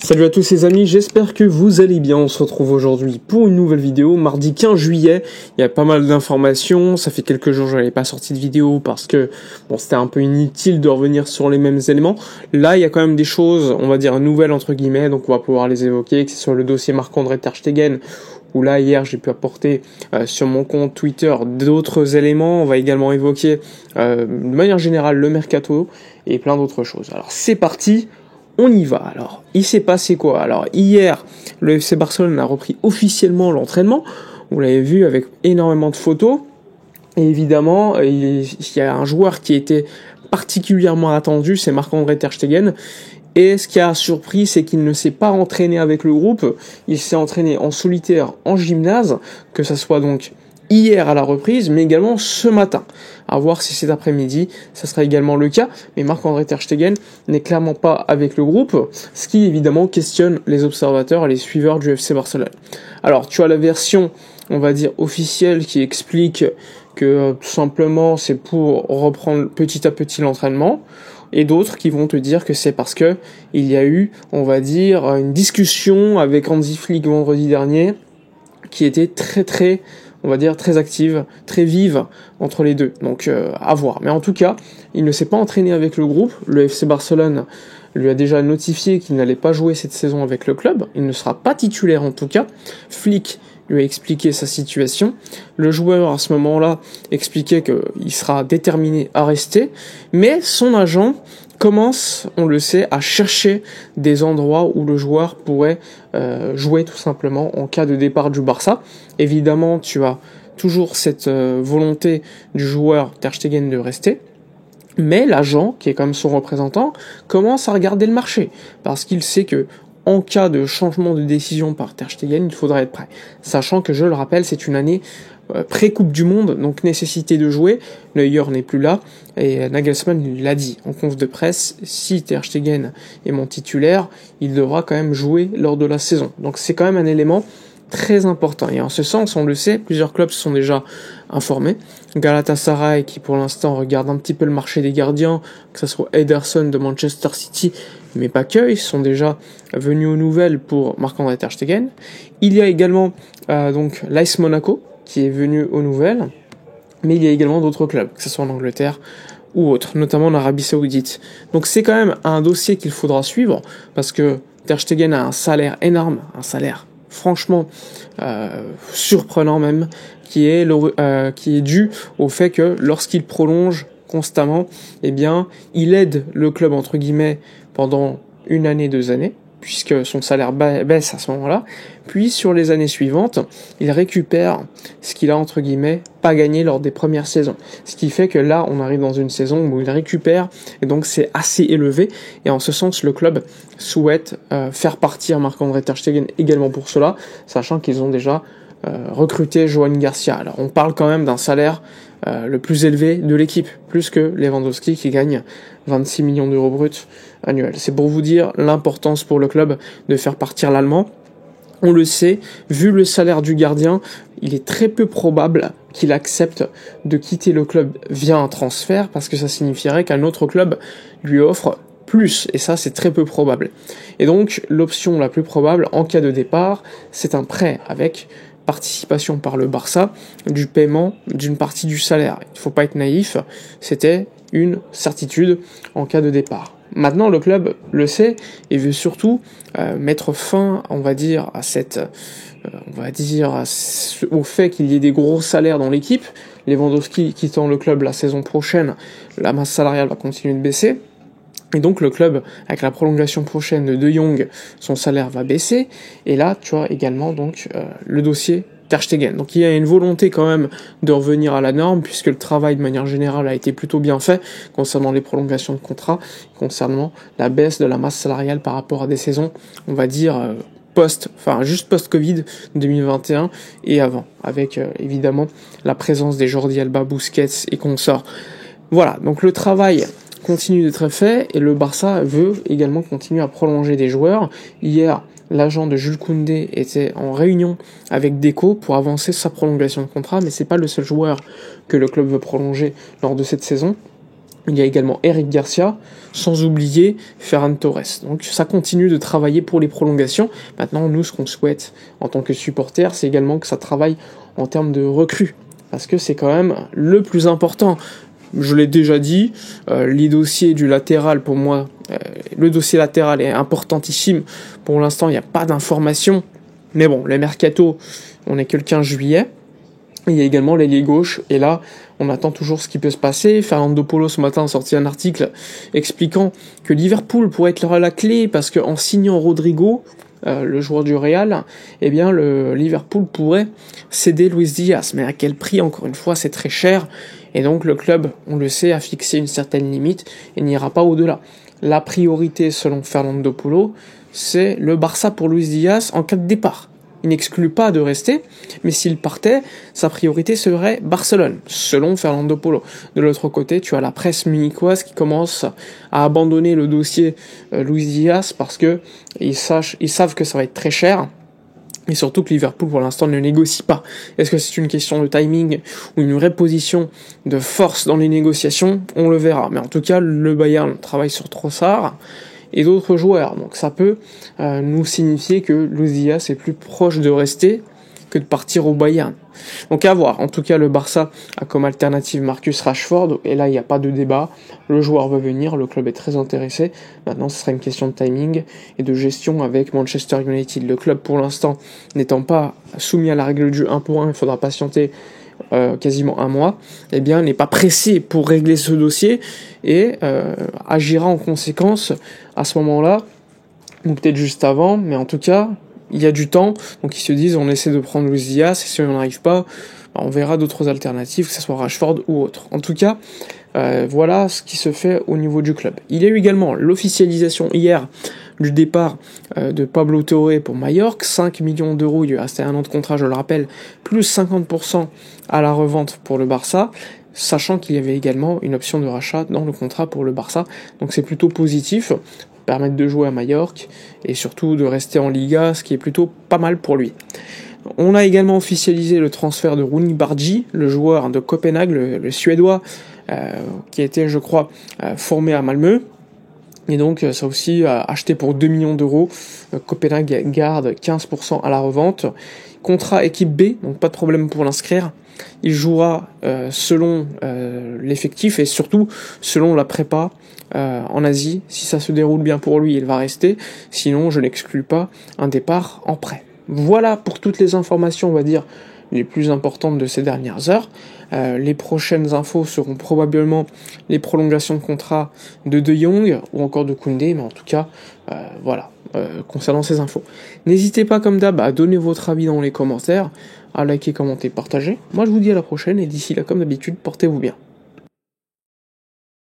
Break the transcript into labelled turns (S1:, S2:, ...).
S1: Salut à tous les amis, j'espère que vous allez bien. On se retrouve aujourd'hui pour une nouvelle vidéo, mardi 15 juillet. Il y a pas mal d'informations, ça fait quelques jours que je n'avais pas sorti de vidéo parce que c'était un peu inutile de revenir sur les mêmes éléments. Là, il y a quand même des choses, on va dire nouvelles entre guillemets, donc on va pouvoir les évoquer, que ce soit le dossier Marc-André Ter Stegen, où là hier j'ai pu apporter sur mon compte Twitter d'autres éléments. On va également évoquer de manière générale le mercato et plein d'autres choses. Alors c'est parti. On y va. Alors, il s'est passé quoi? Alors, hier, le FC Barcelone a repris officiellement l'entraînement. Vous l'avez vu avec énormément de photos. Et évidemment, il y a un joueur qui était particulièrement attendu, c'est Marc-André Ter Stegen. Et ce qui a surpris, c'est qu'il ne s'est pas entraîné avec le groupe. Il s'est entraîné en solitaire en gymnase, que ça soit donc hier à la reprise, mais également ce matin. À voir si cet après-midi, ça sera également le cas. Mais Marc-André Ter Stegen n'est clairement pas avec le groupe, ce qui évidemment questionne les observateurs et les suiveurs du FC Barcelone. Alors, tu as la version, on va dire, officielle qui explique que tout simplement c'est pour reprendre petit à petit l'entraînement. Et d'autres qui vont te dire que c'est parce que il y a eu, on va dire, une discussion avec Hansi Flick vendredi dernier qui était très active, très vive entre les deux. Donc à voir. Mais en tout cas, il ne s'est pas entraîné avec le groupe. Le FC Barcelone lui a déjà notifié qu'il n'allait pas jouer cette saison avec le club. Il ne sera pas titulaire en tout cas. Flick lui a expliqué sa situation. Le joueur à ce moment-là expliquait qu'il sera déterminé à rester, mais son agent commence, on le sait, à chercher des endroits où le joueur pourrait jouer tout simplement en cas de départ du Barça. Évidemment, tu as toujours cette volonté du joueur Ter Stegen de rester, mais l'agent, qui est quand même son représentant, commence à regarder le marché, parce qu'il sait que en cas de changement de décision par Ter Stegen, il faudra être prêt. Sachant que, je le rappelle, c'est une année pré-Coupe du Monde, donc nécessité de jouer. Neuer n'est plus là, et Nagelsmann l'a dit en conf de presse, si Ter Stegen est mon titulaire, il devra quand même jouer lors de la saison. Donc c'est quand même un élément très important. Et en ce sens, on le sait, plusieurs clubs se sont déjà informés. Galatasaray, qui pour l'instant regarde un petit peu le marché des gardiens, que ce soit Ederson de Manchester City, mais pas que, ils sont déjà venus aux nouvelles pour Marc-André Ter Stegen. Il y a également donc l'AS Monaco, qui est venu aux nouvelles, mais il y a également d'autres clubs, que ce soit en Angleterre ou autres, notamment en Arabie Saoudite. Donc c'est quand même un dossier qu'il faudra suivre, parce que Ter Stegen a un salaire énorme, un salaire franchement surprenant même, qui est dû au fait que lorsqu'il prolonge constamment, eh bien, il aide le club entre guillemets pendant une année, 2 années, puisque son salaire baisse à ce moment-là, puis sur les années suivantes, il récupère ce qu'il a entre guillemets pas gagné lors des premières saisons. Ce qui fait que là, on arrive dans une saison où il récupère, et donc c'est assez élevé, et en ce sens, le club souhaite faire partir Marc-André Ter Stegen également pour cela, sachant qu'ils ont déjà recruté Johan Garcia. Alors on parle quand même d'un salaire le plus élevé de l'équipe, plus que Lewandowski qui gagne 26 millions d'euros bruts annuels. C'est pour vous dire l'importance pour le club de faire partir l'Allemand. On le sait, vu le salaire du gardien, il est très peu probable qu'il accepte de quitter le club via un transfert, parce que ça signifierait qu'un autre club lui offre plus, et ça c'est très peu probable. Et donc l'option la plus probable en cas de départ, c'est un prêt avec participation par le Barça du paiement d'une partie du salaire. Il ne faut pas être naïf, c'était une certitude en cas de départ. Maintenant, le club le sait et veut surtout mettre fin, on va dire, au fait qu'il y ait des gros salaires dans l'équipe. Lewandowski quittant le club la saison prochaine, la masse salariale va continuer de baisser. Et donc le club, avec la prolongation prochaine de Jong, son salaire va baisser. Et là, tu as également donc le dossier Ter Stegen. Donc il y a une volonté quand même de revenir à la norme, puisque le travail de manière générale a été plutôt bien fait concernant les prolongations de contrat, concernant la baisse de la masse salariale par rapport à des saisons, on va dire juste post-Covid 2021 et avant, avec évidemment la présence des Jordi Alba, Busquets et consorts. Voilà, donc le travail continue d'être fait et le Barça veut également continuer à prolonger des joueurs. Hier, l'agent de Jules Koundé était en réunion avec Deco pour avancer sa prolongation de contrat, mais c'est pas le seul joueur que le club veut prolonger lors de cette saison. Il y a également Eric Garcia, sans oublier Ferran Torres. Donc ça continue de travailler pour les prolongations. Maintenant, nous, ce qu'on souhaite en tant que supporters, c'est également que ça travaille en termes de recrues. Parce que c'est quand même le plus important. Je l'ai déjà dit, les dossiers du latéral, pour moi, le dossier latéral est importantissime. Pour l'instant, il n'y a pas d'informations. Mais bon, le mercato, on est que le 15 juillet. Il y a également l'ailier gauche, et là, on attend toujours ce qui peut se passer. Fernando Polo, ce matin, a sorti un article expliquant que Liverpool pourrait être la clé, parce qu'en signant Rodrigo, le joueur du Real, eh bien, le Liverpool pourrait céder Luis Diaz. Mais à quel prix? Encore une fois, c'est très cher, et donc le club, on le sait, a fixé une certaine limite, et n'ira pas au-delà. La priorité, selon Fernando Polo, c'est le Barça pour Luis Diaz en cas de départ. Il n'exclut pas de rester, mais s'il partait, sa priorité serait Barcelone, selon Fernando Polo. De l'autre côté, tu as la presse munichoise qui commence à abandonner le dossier Luis Diaz parce que ils savent que ça va être très cher. Et surtout que Liverpool, pour l'instant, ne négocie pas. Est-ce que c'est une question de timing ou une réposition de force dans les négociations? On le verra. Mais en tout cas, le Bayern travaille sur Trossard et d'autres joueurs. Donc ça peut nous signifier que Luis Diaz est plus proche de rester que de partir au Bayern. Donc à voir. En tout cas, le Barça a comme alternative Marcus Rashford, et là il n'y a pas de débat. Le joueur veut venir, le club est très intéressé. Maintenant, ce sera une question de timing et de gestion avec Manchester United. Le club, pour l'instant, n'étant pas soumis à la règle du 1 pour 1, il faudra patienter quasiment un mois, eh bien, n'est pas pressé pour régler ce dossier et agira en conséquence à ce moment-là, ou peut-être juste avant, mais en tout cas, il y a du temps, donc ils se disent on essaie de prendre Luis Diaz, et si on n'arrive pas, on verra d'autres alternatives, que ce soit Rashford ou autre. En tout cas, voilà ce qui se fait au niveau du club. Il y a eu également l'officialisation hier du départ de Pablo Torre pour Majorque, 5 millions d'euros, il lui restait un an de contrat, je le rappelle, plus 50% à la revente pour le Barça, sachant qu'il y avait également une option de rachat dans le contrat pour le Barça, donc c'est plutôt positif, permettre de jouer à Majorque et surtout de rester en Liga, ce qui est plutôt pas mal pour lui. On a également officialisé le transfert de Rooney Bargi, le joueur de Copenhague, le Suédois, qui était, je crois, formé à Malmö. Et donc, ça aussi, acheté pour 2 millions d'euros. Copenhague garde 15% à la revente. Contrat équipe B, donc pas de problème pour l'inscrire. Il jouera selon l'effectif et surtout selon la prépa en Asie. Si ça se déroule bien pour lui, il va rester. Sinon, je n'exclus pas un départ en prêt. Voilà pour toutes les informations, on va dire, les plus importantes de ces dernières heures. Les prochaines infos seront probablement les prolongations de contrat de De Jong ou encore de Koundé, mais en tout cas, voilà, concernant ces infos. N'hésitez pas comme d'hab à donner votre avis dans les commentaires, à liker, commenter, partager. Moi je vous dis à la prochaine et d'ici là, comme d'habitude, portez-vous bien.